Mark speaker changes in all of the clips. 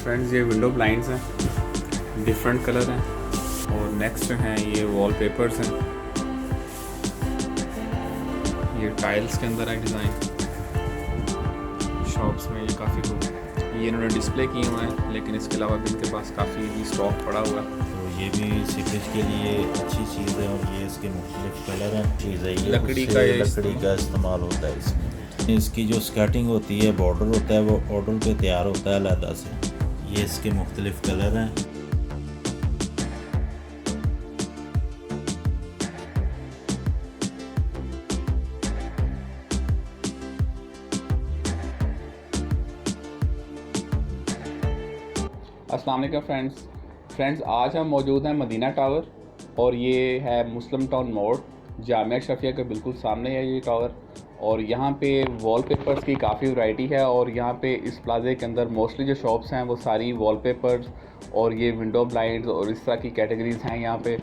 Speaker 1: Friends ये window blinds हैं, different colour हैं। और नेक्स्ट हैं ये वॉलपेपर्स हैं, ये टाइल्स के अंदर है डिज़ाइन। शॉप्स में ये काफ़ी ये इन्होंने डिस्प्ले किए हुए हैं, लेकिन इसके अलावा भी इनके पास काफ़ी भी स्टॉक पड़ा हुआ है।
Speaker 2: तो ये भी सीपेज के लिए अच्छी चीज़ है और ये इसके मुख्तलिफ कलर हैं। चीज़ है ये
Speaker 1: लकड़ी का
Speaker 2: इस्तेमाल होता है इसमें। इसकी जो स्कर्टिंग होती है, बॉर्डर होता है, वो ऑर्डर पे तैयार होता है अलहदा से। ये इसके मुख्तलिफ कलर हैं।
Speaker 1: अस्सलाम वालेकुम फ्रेंड्स, आज हम मौजूद हैं मदीना टावर और ये है मुस्लिम टाउन मोड़, जामिया शफिया के बिल्कुल सामने है ये टावर। और यहाँ पे वॉलपेपर्स की काफ़ी वैरायटी है और यहाँ पे इस प्लाजे के अंदर मोस्टली जो शॉप्स हैं वो सारी वॉलपेपर्स और ये विंडो ब्लाइंड्स और इस तरह की कैटेगरीज़ हैं यहाँ पे।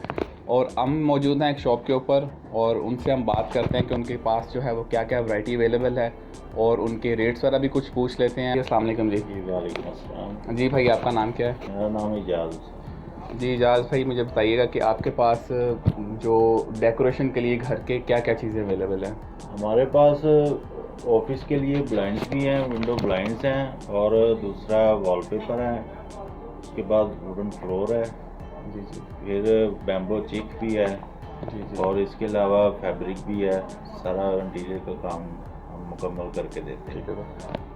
Speaker 1: और हम मौजूद हैं एक शॉप के ऊपर और उनसे हम बात करते हैं कि उनके पास जो है वो क्या क्या वैरायटी अवेलेबल है और उनके रेट्स वगैरह भी कुछ पूछ लेते हैं। अस्सलाम वालेकुम जी।
Speaker 2: वालेकुम अस्सलाम।
Speaker 1: जी भाई, आपका नाम क्या है?
Speaker 2: मेरा नाम इजाज़।
Speaker 1: जी इजाज़ भाई, मुझे बताइएगा कि आपके पास जो डेकोरेशन के लिए घर के क्या क्या चीज़ें अवेलेबल हैं?
Speaker 2: हमारे पास ऑफिस के लिए ब्लाइंड्स भी हैं, विंडो ब्लाइंड्स हैं और दूसरा वॉलपेपर है। उसके बाद वुडन फ्लोर है।
Speaker 1: जी जी
Speaker 2: फिर बैम्बो चिक भी है
Speaker 1: जी जी।
Speaker 2: और इसके अलावा फैब्रिक भी है। सारा इंटीरियर का काम हम मुकम्मल करके देते हैं।
Speaker 1: ठीक है,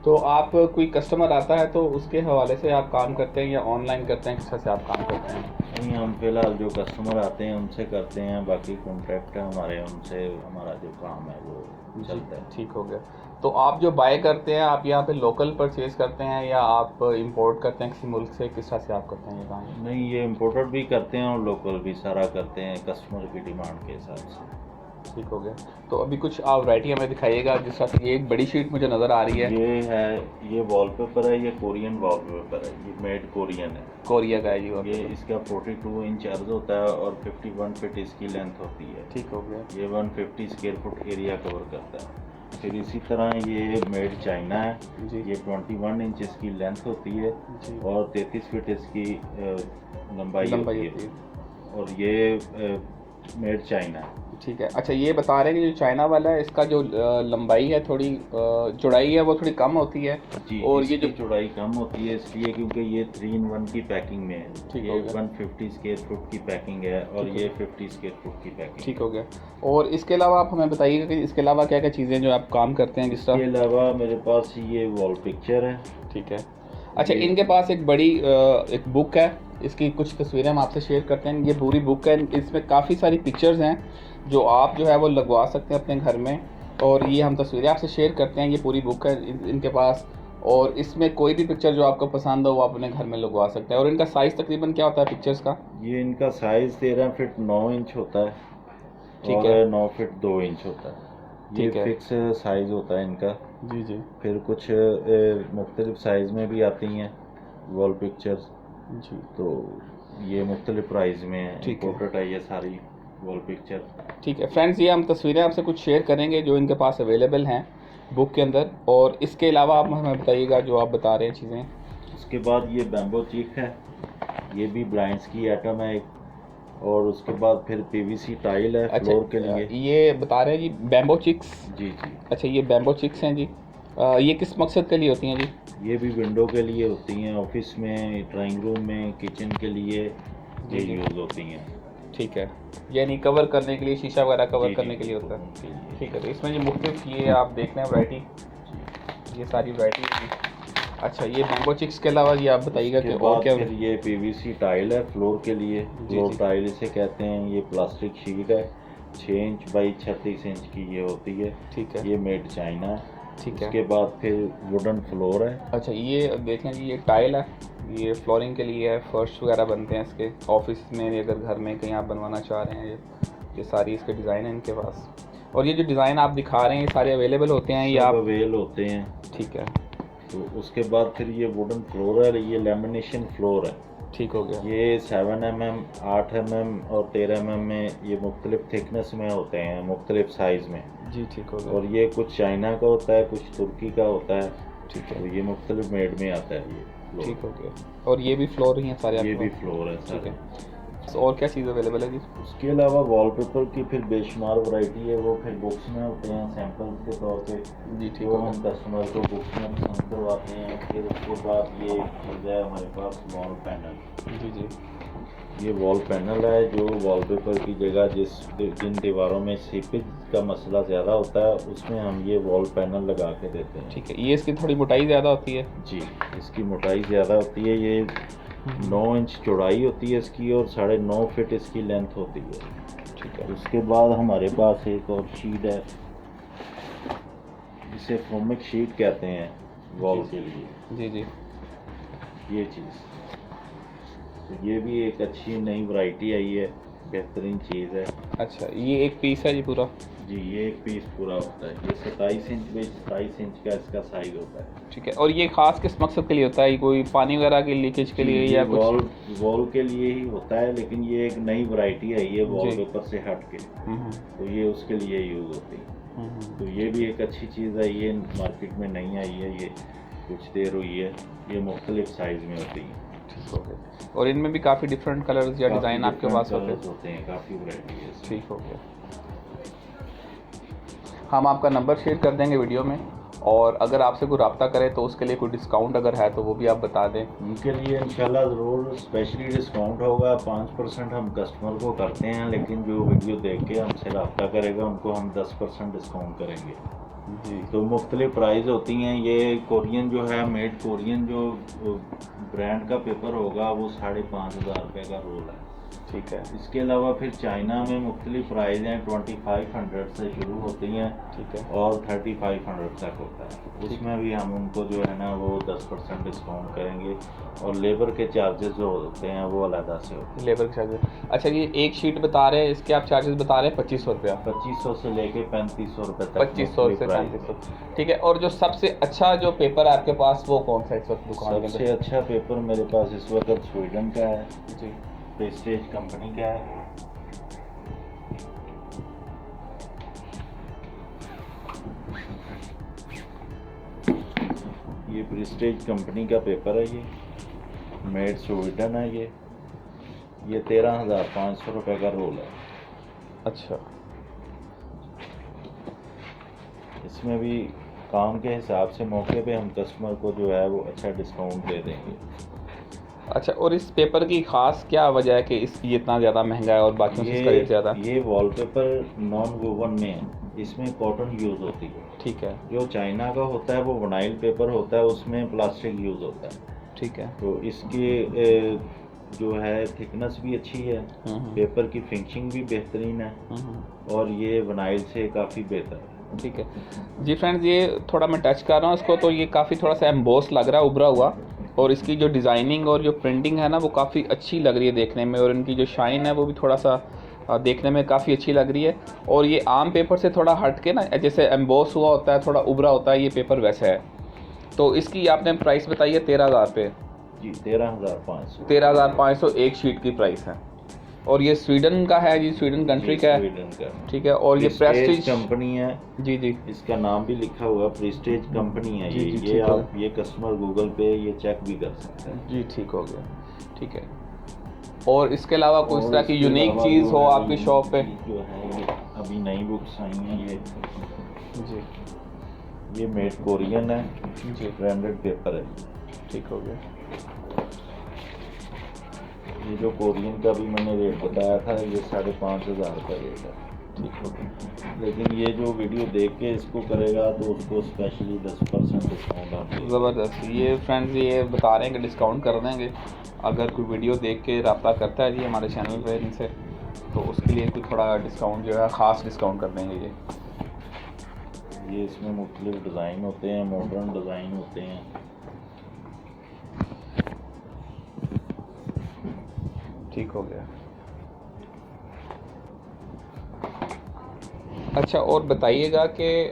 Speaker 1: तो आप कोई कस्टमर आता है तो उसके हवाले से आप काम करते हैं या ऑनलाइन करते हैं, किस तरह से आप काम करते हैं?
Speaker 2: नहीं, हम फिलहाल जो कस्टमर आते हैं उनसे करते हैं, बाकी कॉन्ट्रैक्ट है हमारे, उनसे हमारा जो काम है वो चलता है।
Speaker 1: ठीक हो गया। तो आप जो बाय करते हैं, आप यहाँ पे लोकल परचेज़ करते हैं या आप इंपोर्ट करते हैं किसी मुल्क से, किस तरह से आप करते हैं ये काम?
Speaker 2: नहीं, ये इम्पोर्टेड भी करते हैं और लोकल भी सारा करते हैं कस्टमर की डिमांड के हिसाब से।
Speaker 1: ठीक हो गया। तो अभी कुछ आप वैरायटी हमें दिखाइएगा, जिस तरह से ये एक बड़ी शीट मुझे नज़र आ रही है।
Speaker 2: ये वॉलपेपर है, ये कोरियन वॉलपेपर है, ये मेड कोरियन है।
Speaker 1: कोरिया का है जी वो।
Speaker 2: ये इसका 42 इंच अर्ज होता है और 51 फीट इसकी लेंथ होती है।
Speaker 1: ठीक हो गया।
Speaker 2: ये 150 स्क्वायर फुट एरिया कवर करता है। फिर इसी तरह ये मेड चाइना है
Speaker 1: जी।
Speaker 2: ये 21 इंच इसकी लेंथ होती है
Speaker 1: जी।
Speaker 2: और 33 फीट इसकी लंबाई होती है। और ये मेड चाइना है।
Speaker 1: ठीक है। अच्छा, ये बता रहे हैं कि जो चाइना वाला है इसका जो लंबाई है थोड़ी चौड़ाई है वो थोड़ी कम होती है।
Speaker 2: जी,
Speaker 1: और
Speaker 2: इसकी
Speaker 1: ये जो
Speaker 2: चौड़ाई कम होती है इसलिए क्योंकि ये 3-in-1 की पैकिंग में है।
Speaker 1: ठीक
Speaker 2: ये
Speaker 1: हो गया।
Speaker 2: 150 स्क्वायर फुट की पैकिंग है और ये 50 स्क्वायर फुट की पैकिंग।
Speaker 1: ठीक हो गया। और इसके अलावा आप हमें बताइएगा कि इसके अलावा क्या क्या चीज़ें जो आप काम करते हैं, जिस
Speaker 2: इसके
Speaker 1: तरह?
Speaker 2: अलावा मेरे पास ये वॉल पिक्चर है।
Speaker 1: ठीक है। अच्छा, इनके पास एक बड़ी एक बुक है, इसकी कुछ तस्वीरें हम आपसे शेयर करते हैं। ये पूरी बुक है, इसमें काफ़ी सारी पिक्चर्स हैं जो आप जो है वो लगवा सकते हैं अपने घर में। और ये हम तस्वीरें आपसे शेयर करते हैं। ये पूरी बुक है इनके पास और इसमें कोई भी पिक्चर जो आपको पसंद हो वो आप अपने घर में लगवा सकते हैं। और इनका साइज़ तकरीबन क्या होता है पिक्चर्स का?
Speaker 2: ये इनका साइज़ 13 फीट 9 इंच होता है
Speaker 1: ठीक
Speaker 2: और
Speaker 1: है।
Speaker 2: 9 फीट 2 इंच होता है। ये
Speaker 1: ठीक है।
Speaker 2: फिक्स साइज़ होता है इनका।
Speaker 1: जी जी
Speaker 2: फिर कुछ मुख्तलिफ साइज़ में भी आती हैं वॉल पिक्चर्स,
Speaker 1: जी।
Speaker 2: तो ये मुख्तलिफ प्राइस में है।
Speaker 1: ठीक है।
Speaker 2: इम्पोर्टेड है ये सारी वॉल पिक्चर।
Speaker 1: ठीक है फ्रेंड्स, ये हम तस्वीरें आपसे कुछ शेयर करेंगे जो इनके पास अवेलेबल हैं बुक के अंदर। और इसके अलावा आप हमें बताइएगा जो आप बता रहे हैं चीज़ें।
Speaker 2: उसके बाद ये बैम्बो चीक है, ये भी ब्लाइंड्स की आइटम है एक। और उसके बाद फिर पीवीसी टाइल है फ्लोर के लिए।
Speaker 1: ये बता रहे हैं जी बैम्बो चिक्स।
Speaker 2: जी जी।
Speaker 1: अच्छा, ये बैम्बो चिक्स हैं जी। ये किस मकसद के लिए होती हैं जी?
Speaker 2: ये भी विंडो के लिए होती हैं, ऑफिस में, ड्राइंग रूम में, किचन के लिए ये
Speaker 1: जी।
Speaker 2: यूज़ होती हैं।
Speaker 1: ठीक है, यानी कवर करने के लिए, शीशा वगैरह कवर
Speaker 2: जी,
Speaker 1: करने
Speaker 2: जी,
Speaker 1: के लिए
Speaker 2: जी,
Speaker 1: होता है।
Speaker 2: उनके लिए।
Speaker 1: ठीक है, तो इसमें जो मुख्तलिफ ये आप देख रहे हैं वैरायटी, ये सारी वैरायटी। अच्छा, ये बैम्बो चिक्स के अलावा ये आप बताइएगा कि
Speaker 2: उसके
Speaker 1: और
Speaker 2: बाद
Speaker 1: क्या?
Speaker 2: फिर ये पीवीसी टाइल है फ्लोर के लिए। फ्लोर
Speaker 1: जी।
Speaker 2: टाइल इसे कहते हैं। ये प्लास्टिक शीट है, 6 इंच बाई 36 इंच की ये होती है।
Speaker 1: ठीक है।
Speaker 2: ये मेड चाइना है।
Speaker 1: ठीक है।
Speaker 2: उसके बाद फिर वुडन फ्लोर है।
Speaker 1: अच्छा, ये देख लें जी, ये टाइल है, ये फ्लोरिंग के लिए है, फर्श वगैरह बनते हैं इसके ऑफिस में, अगर घर में कहीं आप बनवाना चाह रहे हैं। ये सारी इसके डिज़ाइन है इनके पास। और ये जो डिज़ाइन आप दिखा रहे हैं ये सारे अवेलेबल होते हैं या
Speaker 2: सब
Speaker 1: आप?
Speaker 2: अवेल होते हैं।
Speaker 1: ठीक है।
Speaker 2: तो उसके बाद फिर ये वुडन फ्लोर है, ये लेमिनेशन फ्लोर है।
Speaker 1: ठीक हो गया।
Speaker 2: ये 7 mm, 8 mm और 13 mm में ये मुख्तलिफ थिकनेस में होते हैं, मुख्तलिफ साइज़ में।
Speaker 1: जी, ठीक हो गया।
Speaker 2: और ये कुछ चाइना का होता है, कुछ तुर्की का होता है।
Speaker 1: ठीक है।
Speaker 2: तो ये मुख्तलिफ मेड में आता है ये। फ्लोर।
Speaker 1: ठीक हो गया। और ये भी फ्लोर ही हैं सारे
Speaker 2: ये
Speaker 1: आपके
Speaker 2: भी
Speaker 1: पास?
Speaker 2: फ्लोर है
Speaker 1: ठीक
Speaker 2: सर।
Speaker 1: है। और क्या चीज़ अवेलेबल है जी?
Speaker 2: उसके अलावा वॉलपेपर की फिर बेशुमार वैरायटी है, वो फिर बुक्स में होते हैं सैंपल के तौर पे,
Speaker 1: जी ठीक
Speaker 2: जो
Speaker 1: हो
Speaker 2: हम
Speaker 1: गया।
Speaker 2: कस्टमर को बुक्स में पसंद करवाते हैं। फिर उसके बाद ये एक चीज़ है हमारे पास वॉल पैनल।
Speaker 1: जी जी।
Speaker 2: ये वॉल पैनल है जो वॉलपेपर की जगह जिन दीवारों में सीपेज का मसला ज़्यादा होता है उसमें हम ये वॉल पैनल लगा के देते हैं।
Speaker 1: ठीक है, ये इसकी थोड़ी मोटाई ज़्यादा होती है?
Speaker 2: जी, इसकी मोटाई ज़्यादा होती है। ये 9 इंच चौड़ाई होती है इसकी और 9.5 फीट इसकी लेंथ होती है।
Speaker 1: ठीक है।
Speaker 2: उसके बाद हमारे पास एक और शीट है जिसे फोमिक शीट कहते हैं वॉल के लिए।
Speaker 1: जी जी।
Speaker 2: ये चीज़, तो ये भी एक अच्छी नई वैरायटी आई है, बेहतरीन चीज़ है।
Speaker 1: अच्छा, ये एक पीस है जी पूरा?
Speaker 2: जी, ये एक पीस पूरा होता है। ये 27 इंच बाई 27 इंच का इसका साइज होता है।
Speaker 1: ठीक है। और ये खास किस मकसद के लिए होता है? ये कोई पानी वगैरह की लीकेज के लिए
Speaker 2: जी,
Speaker 1: या
Speaker 2: ये
Speaker 1: कुछ?
Speaker 2: वॉल के लिए ही होता है, लेकिन ये एक नई वैरायटी आई है
Speaker 1: जी।
Speaker 2: वॉलपेपर से हट के,
Speaker 1: हम्म
Speaker 2: तो ये उसके लिए यूज़ होती है। तो ये भी एक अच्छी चीज़ है, ये मार्केट में नहीं आई है, ये कुछ देर हुई है। ये मुख्तलिफ साइज़ में होती है।
Speaker 1: ठीक हो गया। और इनमें भी काफ़ी डिफरेंट कलर्स या डिज़ाइन आपके पास
Speaker 2: होते हैं, काफ़ी वैरायटी है इसमें।
Speaker 1: ठीक हो गया। हम आपका नंबर शेयर कर देंगे वीडियो में, और अगर आपसे कोई रब्ता करे तो उसके लिए कोई डिस्काउंट अगर है तो वो भी आप बता दें।
Speaker 2: उनके लिए इंशाल्लाह ज़रूर स्पेशली डिस्काउंट होगा। 5% हम कस्टमर को करते हैं, लेकिन जो वीडियो देख के हमसे रब्ता करेगा उनको हम 10% डिस्काउंट करेंगे।
Speaker 1: जी।
Speaker 2: तो मुख्तलिफ प्राइस होती हैं। ये कोरियन जो है, मेड कोरियन जो ब्रांड का पेपर होगा वो 5,500 रुपये का रोल है।
Speaker 1: ठीक है।
Speaker 2: इसके अलावा फिर चाइना में मुख्तलिफ प्राइस हैं, 2500 से शुरू होती हैं।
Speaker 1: ठीक है।
Speaker 2: और 3500 तक होता है। उसमें भी हम उनको जो है ना वो 10% डिस्काउंट करेंगे। और लेबर के चार्जेस जो होते हैं वो अलहदा से होते हैं।
Speaker 1: लेबर के चार्जेस? अच्छा, ये एक शीट बता रहे हैं, इसके आप चार्जेस बता रहे हैं 2500 रुपया?
Speaker 2: 2500 से लेके 3500 रुपये तक
Speaker 1: 2500 से
Speaker 2: प्राइस
Speaker 1: 3500। ठीक है। और जो सबसे अच्छा जो पेपर है आपके पास वो कौन सा इस वक्त दुकान के
Speaker 2: सबसे अच्छा पेपर मेरे पास इस वक्त स्वीडन का है,
Speaker 1: जी।
Speaker 2: प्रेस्टीज कंपनी का है। ये प्रेस्टीज कंपनी का पेपर है, ये मेड स्वीडन है। ये 13,500 रुपये का रोल है।
Speaker 1: अच्छा।
Speaker 2: इसमें भी काम के हिसाब से मौके पे हम कस्टमर को जो है वो अच्छा डिस्काउंट दे देंगे।
Speaker 1: अच्छा, और इस पेपर की ख़ास क्या वजह है कि ये इतना ज़्यादा महंगा है और बाकियों से इसका रेट ज़्यादा?
Speaker 2: ये वॉलपेपर नॉन वोवन में है, इसमें कॉटन यूज़ होती है।
Speaker 1: ठीक है।
Speaker 2: जो चाइना का होता है वो विनाइल पेपर होता है, उसमें प्लास्टिक यूज़ होता है।
Speaker 1: ठीक है।
Speaker 2: तो इसकी जो है थिकनेस भी अच्छी है, पेपर की फिनिशिंग भी बेहतरीन है, और ये विनाइल से काफ़ी बेहतर है।
Speaker 1: ठीक है जी। फ्रेंड्स, ये थोड़ा मैं टच कर रहा हूँ इसको, तो ये काफ़ी थोड़ा सा एम्बोस लग रहा है, उभरा हुआ, और इसकी जो डिज़ाइनिंग और जो प्रिंटिंग है ना वो काफ़ी अच्छी लग रही है देखने में, और इनकी जो शाइन है वो भी थोड़ा सा देखने में काफ़ी अच्छी लग रही है। और ये आम पेपर से थोड़ा हट के ना, जैसे एम्बोस हुआ होता है, थोड़ा उभरा होता है, ये पेपर वैसा है। तो इसकी आपने प्राइस बताई है 13,000 रुपये?
Speaker 2: जी, 13,500।
Speaker 1: 13,500 एक शीट की प्राइस है। और ये स्वीडन का है जी, स्वीडन कंट्री का है?
Speaker 2: स्वीडन का।
Speaker 1: ठीक है। और ये प्रेस्टीज
Speaker 2: कंपनी है।
Speaker 1: जी जी।
Speaker 2: इसका नाम भी लिखा हुआ प्रेस्टीज कंपनी है।
Speaker 1: जी, जी,
Speaker 2: ये
Speaker 1: ठीक
Speaker 2: आप ये कस्टमर गूगल पे ये चेक भी कर सकते हैं।
Speaker 1: जी, ठीक हो गया। ठीक है। और इसके अलावा कोई इस तरह की यूनिक चीज़ हो आपकी शॉप पे?
Speaker 2: जो है ये अभी नई बुक्स आई हैं, ये मेड कोरियन है
Speaker 1: जी।
Speaker 2: ब्रांडेड पेपर है।
Speaker 1: ठीक हो गया।
Speaker 2: ये जो कोरियन का भी मैंने रेट बताया था, ये 5,500 का रेट है।
Speaker 1: ठीक हो गया।
Speaker 2: लेकिन ये जो वीडियो देख के इसको करेगा तो उसको स्पेशली 10% डिस्काउंट आप देंगे।
Speaker 1: ज़बरदस्त। ये फ्रेंड्स ये बता रहे हैं कि डिस्काउंट कर देंगे अगर कोई वीडियो देख के रब्ता करता है जी हमारे चैनल पे इनसे, तो उसके लिए कोई थोड़ा डिस्काउंट जो है ख़ास डिस्काउंट कर देंगे
Speaker 2: ये इसमें मुख्तलिफ डिज़ाइन होते हैं, मॉडर्न डिज़ाइन होते हैं।
Speaker 1: ठीक हो गया। अच्छा, और बताइएगा कि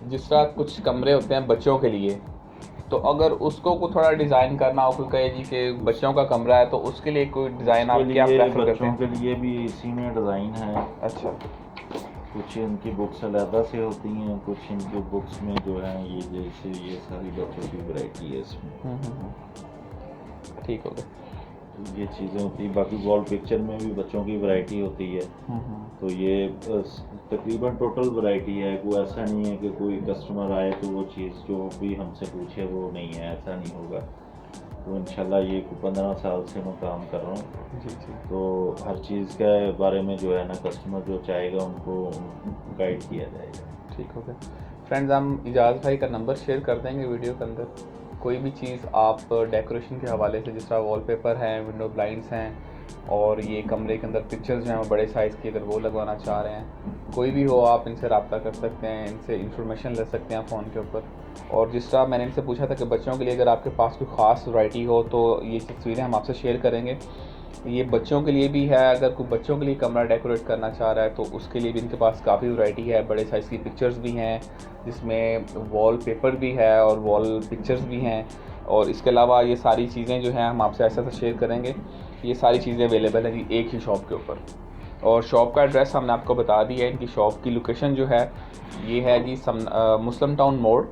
Speaker 1: जिस तरह कुछ कमरे होते हैं बच्चों के लिए, तो अगर उसको को थोड़ा डिज़ाइन करना हो, कोई कहे जी कि बच्चों का कमरा है, तो उसके लिए कोई डिज़ाइन आप क्या प्रेफर करते हैं?
Speaker 2: बच्चों के लिए भी इसी में डिज़ाइन है।
Speaker 1: अच्छा।
Speaker 2: कुछ इनकी बुक्स अलहदा से होती हैं, कुछ इनकी बुक्स में जो है ये जैसे ये सारी बच्चों की वैरायटी है इसमें।
Speaker 1: ठीक हो गया।
Speaker 2: ये चीज़ें होती हैं। बाकी वॉल पिक्चर में भी बच्चों की वैरायटी होती है। तो ये तकरीबन टोटल वैरायटी है। कोई ऐसा नहीं है कि कोई कस्टमर आए तो वो चीज़ जो भी हमसे पूछे वो नहीं है, ऐसा नहीं होगा। तो इंशाल्लाह ये 15 साल से मैं काम कर रहा हूँ।
Speaker 1: जी जी।
Speaker 2: तो हर चीज़ के बारे में जो है ना कस्टमर जो चाहेगा उनको गाइड किया जाएगा।
Speaker 1: ठीक हो गया। फ्रेंड्स, हम इजाज़ भाई का नंबर शेयर कर देंगे वीडियो के अंदर। कोई भी चीज़ आप डेकोरेशन के हवाले से, जिस तरह वॉलपेपर हैं, विंडो ब्लाइंड्स हैं और ये कमरे के अंदर पिक्चर्स जो हैं वो बड़े साइज़ की, अगर वो लगवाना चाह रहे हैं, कोई भी हो, आप इनसे रब्ता कर सकते हैं, इनसे इंफॉर्मेशन ले सकते हैं फ़ोन के ऊपर। और जिस तरह मैंने इनसे पूछा था कि बच्चों के लिए अगर आपके पास कोई ख़ास वैरायटी हो तो ये तस्वीरें हम आपसे शेयर करेंगे। ये बच्चों के लिए भी है, अगर कोई बच्चों के लिए कमरा डेकोरेट करना चाह रहा है तो उसके लिए भी इनके पास काफ़ी वैरायटी है। बड़े साइज़ की पिक्चर्स भी हैं, जिसमें वॉल पेपर भी है और वॉल पिक्चर्स भी हैं। और इसके अलावा ये सारी चीज़ें जो हैं हम आपसे ऐसा ऐसा शेयर करेंगे। ये सारी चीज़ें अवेलेबल हैं जी एक ही शॉप के ऊपर। और शॉप का एड्रेस हमने आपको बता दिया है। इनकी शॉप की लोकेशन जो है ये है जी मुस्लिम टाउन मोड़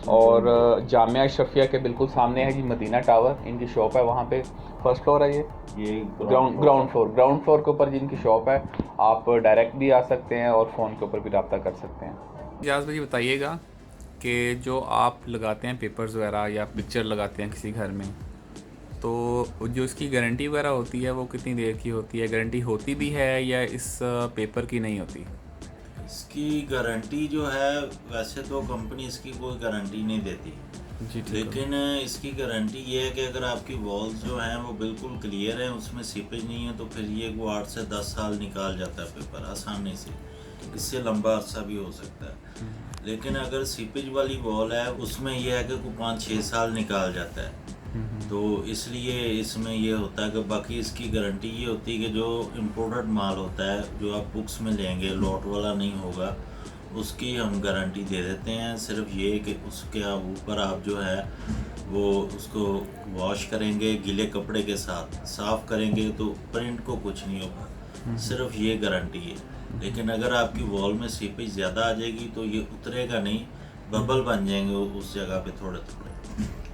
Speaker 1: और जामिया अशरफिया के बिल्कुल सामने है जी मदीना टावर। इनकी शॉप है वहाँ पे, फर्स्ट फ्लोर है ये ग्राउंड फ्लोर के ऊपर जिनकी शॉप है। आप डायरेक्ट भी आ सकते हैं और फ़ोन के ऊपर भी रब्ता कर सकते हैं। इजाज़ भाई बताइएगा कि जो आप लगाते हैं पेपर्स वगैरह या पिक्चर लगाते हैं किसी घर में, तो जो इसकी गारंटी वगैरह होती है वो कितनी देर की होती है? गारंटी होती भी है या इस पेपर की नहीं होती?
Speaker 2: इसकी गारंटी जो है वैसे तो कंपनी इसकी कोई गारंटी नहीं देती,
Speaker 1: जी ठीक है।
Speaker 2: लेकिन इसकी गारंटी ये है कि अगर आपकी वॉल्स जो हैं वो बिल्कुल क्लियर हैं, उसमें सीपेज नहीं है, तो फिर ये वो 8 से 10 साल निकाल जाता है पेपर आसानी से। इससे लंबा अरसा भी हो सकता है। लेकिन अगर सीपेज वाली वॉल है उसमें यह है कि कोई 5-6 साल निकाल जाता है। तो इसलिए इसमें ये होता है कि बाकी इसकी गारंटी ये होती है कि जो इम्पोर्टेड माल होता है जो आप बुक्स में लेंगे, लॉट वाला नहीं होगा, उसकी हम गारंटी दे देते हैं। सिर्फ ये कि उसके ऊपर आप जो है वो उसको वॉश करेंगे, गीले कपड़े के साथ साफ़ करेंगे तो प्रिंट को कुछ नहीं होगा, सिर्फ ये गारंटी है। लेकिन अगर आपकी वॉल में सीपेज ज़्यादा आ जाएगी तो ये उतरेगा नहीं, बबल बन जाएंगे उस जगह पे थोड़े थोड़े,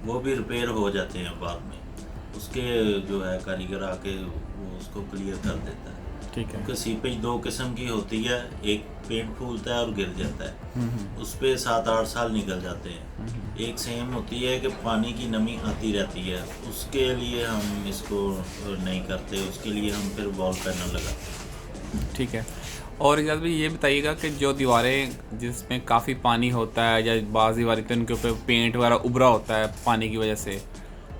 Speaker 2: वो भी रिपेयर हो जाते हैं बाद में। उसके जो है कारीगर आके वो उसको क्लियर कर देता है।
Speaker 1: ठीक है।
Speaker 2: क्योंकि सीपेज 2 किस्म की होती है, एक पेंट फूलता है और गिर जाता है, उस पर 7-8 साल निकल जाते हैं। एक सेम होती है कि पानी की नमी आती रहती है, उसके लिए हम इसको नहीं करते, उसके लिए हम फिर वॉल पैनल लगाते हैं।
Speaker 1: ठीक है। और इजाज़ भाई ये बताइएगा कि जो दीवारें जिसमें काफ़ी पानी होता है या बाज़ दीवारें तो उनके ऊपर पेंट वगैरह उभरा होता है पानी की वजह से,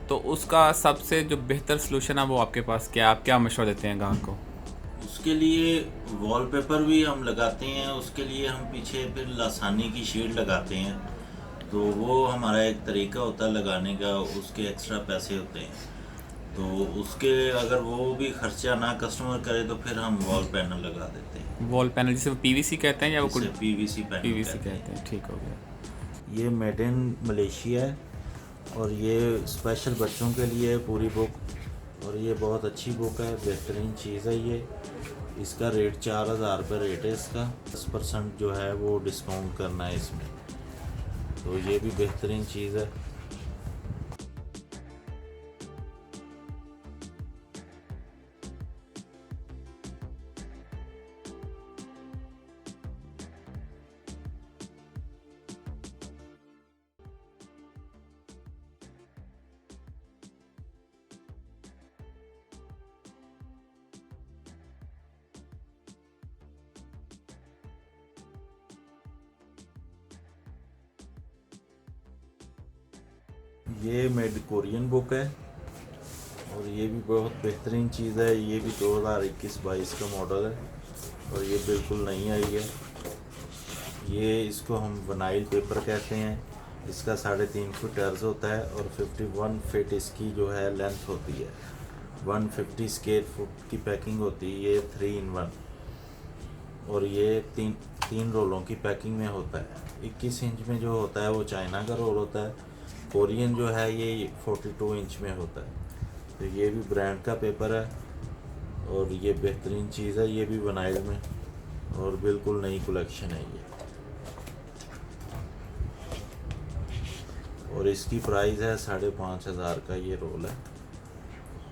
Speaker 1: तो उसका सबसे जो बेहतर सलूशन है वो आपके पास क्या, आप क्या मशवरा देते हैं ग्राहक को?
Speaker 2: उसके लिए वॉलपेपर भी हम लगाते हैं, उसके लिए हम पीछे फिर लासानी की शीट लगाते हैं। तो वो हमारा एक तरीका होता है लगाने का, उसके एक्स्ट्रा पैसे होते हैं। तो उसके अगर वो भी खर्चा ना कस्टमर करे तो फिर हम वॉल पैनल लगा देते हैं।
Speaker 1: वॉल पैनल जिसे पीवीसी कहते हैं या वो कुछ
Speaker 2: पीवीसी पैनल
Speaker 1: पीवीसी कहते हैं? ठीक हो गया।
Speaker 2: ये मेड इन मलेशिया है और ये स्पेशल बच्चों के लिए है पूरी बुक, और ये बहुत अच्छी बुक है, बेहतरीन चीज़ है ये। इसका रेट 4000 रुपये रेट है इसका, 10% जो है वो डिस्काउंट करना है इसमें, तो ये भी बेहतरीन चीज़ है। ये मेड कोरियन बुक है और ये भी बहुत बेहतरीन चीज़ है। ये भी 2021-22 का मॉडल है और ये बिल्कुल नई आई है। ये इसको हम वनाइल पेपर कहते हैं। इसका 3.5 फुट अर्ज होता है और 51 फीट इसकी जो है लेंथ होती है। 150 स्क्वायर फुट की पैकिंग होती है। ये 3-in-1 और ये तीन रोलों की पैकिंग में होता है। 21 इंच में जो होता है वो चाइना का रोल होता है, कोरियन जो है ये 42 इंच में होता है। तो ये भी ब्रांड का पेपर है और ये बेहतरीन चीज़ है, ये भी वनाइल में। और बिल्कुल नई कलेक्शन है ये। और इसकी प्राइस है 5,500 का ये रोल है,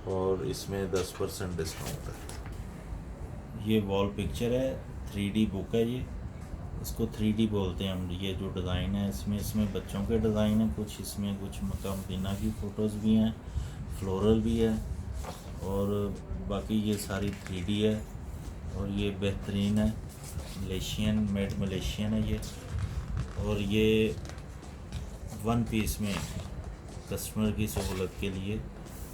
Speaker 2: और इसमें 10% डिस्काउंट है। ये वॉल पिक्चर है, 3D बुक है ये, इसको 3D बोलते हैं हम। ये जो डिज़ाइन है इसमें बच्चों के डिज़ाइन है कुछ, इसमें कुछ मक्का मदीना की फ़ोटोज़ भी हैं, फ्लोरल भी है, और बाकी ये सारी 3D है। और ये बेहतरीन है, मलेशियन है ये। और ये 1 पीस में कस्टमर की सहूलत के लिए।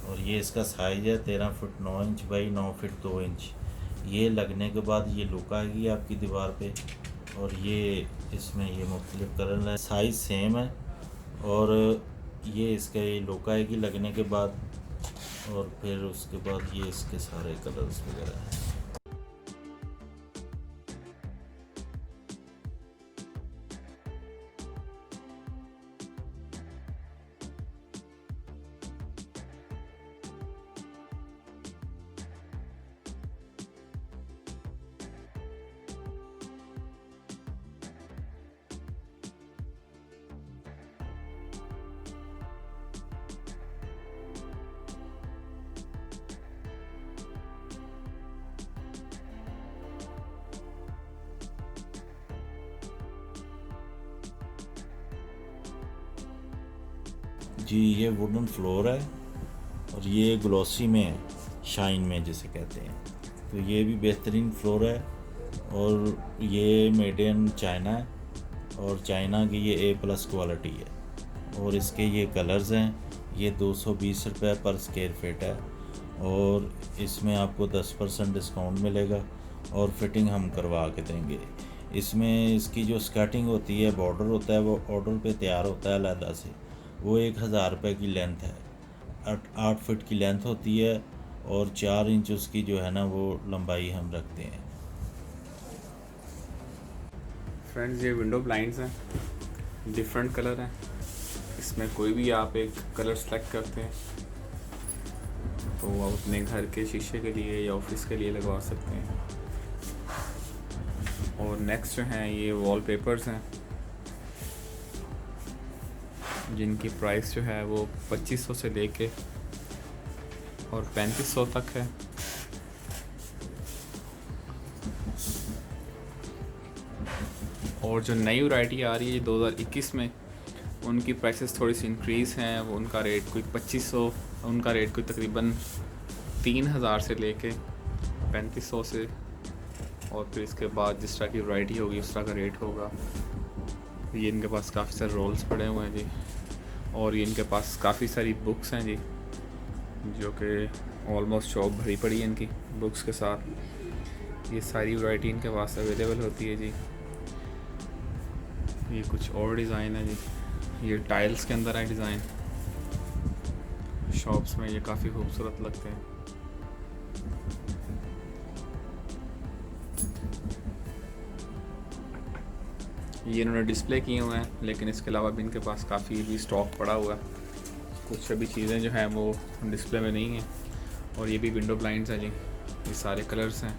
Speaker 2: और ये इसका साइज़ है 13 foot 9 inch by 9 foot 2 inch. ये लगने के बाद ये लुक आएगी आपकी दीवार पे। और ये इसमें ये मुख्तलिफ कलर है, साइज़ सेम है, और ये इसका ये लुक आएगी लगने के बाद। और फिर उसके बाद ये इसके सारे कलर्स वगैरह हैं। जी ये वुडन फ्लोर है, और ये ग्लॉसी में है, शाइन में जिसे कहते हैं। तो ये भी बेहतरीन फ्लोर है, और ये मेड इन चाइना है, और चाइना की ये A+ क्वालिटी है। और इसके ये कलर्स हैं, ये 220 रुपये पर स्क्वायर फीट है, और इसमें आपको 10% डिस्काउंट मिलेगा, और फिटिंग हम करवा के देंगे। इसमें इसकी जो स्कर्टिंग होती है, बॉर्डर होता है, वो ऑर्डर पे तैयार होता है अलहदा से। वो 1,000 रुपये की लेंथ है, 8 फुट की लेंथ होती है, और 4 इंच उसकी जो है ना वो लंबाई हम रखते हैं।
Speaker 1: फ्रेंड्स ये विंडो ब्लाइंड्स हैं, डिफरेंट कलर हैं। इसमें कोई भी आप एक कलर सेलेक्ट करते हैं तो आप अपने घर के शीशे के लिए या ऑफिस के लिए लगवा सकते हैं। और नेक्स्ट जो हैं ये वॉलपेपर्स हैं, जिनकी प्राइस जो है वो 2500 से लेके और 3500 तक है। और जो नई वैरायटी आ रही है 2021 में, उनकी प्राइसेस थोड़ी सी इंक्रीज़ हैं। वो उनका रेट कोई 2500, उनका रेट कोई तकरीबन 3000 से लेके 3500 से, और फिर इसके बाद जिस तरह की वैरायटी होगी उस तरह का रेट होगा। ये इनके पास काफ़ी सारे रोल्स पड़े हुए हैं जी, और ये इनके पास काफ़ी सारी बुक्स हैं जी, जो कि ऑलमोस्ट शॉप भरी पड़ी है इनकी बुक्स के साथ। ये सारी वैरायटी इनके पास अवेलेबल होती है जी। ये कुछ और डिज़ाइन है जी, ये टाइल्स के अंदर है डिज़ाइन, शॉप्स में ये काफ़ी खूबसूरत लगते हैं। ये इन्होंने डिस्प्ले किए हुए हैं, लेकिन इसके अलावा भी इनके पास काफ़ी भी स्टॉक पड़ा हुआ है। कुछ अभी चीज़ें जो हैं वो डिस्प्ले में नहीं हैं। और ये भी विंडो ब्लाइंड्स हैं जी, ये सारे कलर्स हैं।